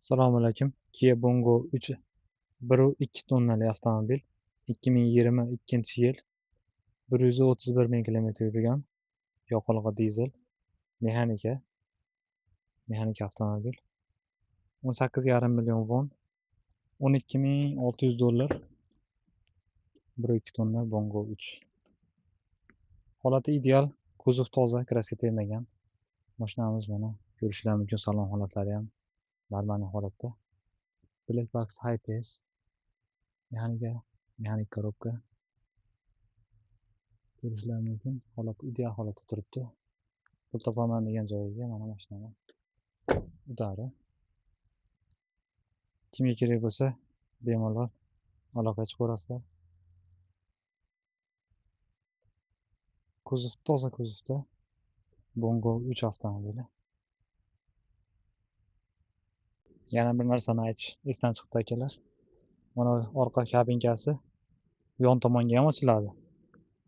Assalomu alaykum. Kia Bongo 3 1.2 tonnali avtomobil 2022-yil 131 ming kilometr yurgan yoqilg'i dizel mexanika avtomobil 18,5 million won $12,600 1.2 tonna Bongo 3 holati ideal, kuzov toza, kraska tegmagan. Mashinamiz mana ko'rishlar mumkin, salon holatlari ham normal holatda. Black Box High Pace mexanik korobka ko'rishlar mumkin. Holati ideal holatda turibdi. Pul topaman degan joyiga mana mashinani udari. Kimga kerak bo'lsa bemalol aloqa chiqib ko'rasizlar. Kuzov toza, kuzovda Bongo 3 avtomobili. Yana bir narsani aytish esdan chiqdi akalar. Mana orqa kabinkasi yon tomonga ham ochiladi.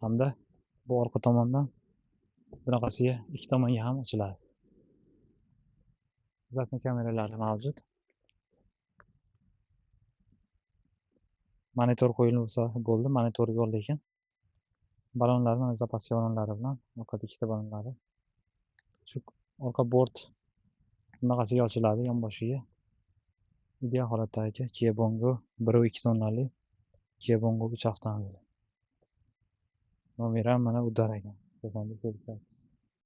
Hamda bu orqa tomondan bunaqasiga ikki tomonga ham ochiladi. Kuzatma kameralari mavjud. Monitor qo'yilsa bo'ldi, monitor yo'q lekin. Balonlar mana zapaska balonlari bilan orqada ikkita balonlari. Shu orqa bort bunaqasiga ochiladi yonboshiga. Ideal holatdagi Kia Bongo 1.2 tonnali Kia Bongo 3 avtomobili. Nomeri ham mana bu ekan.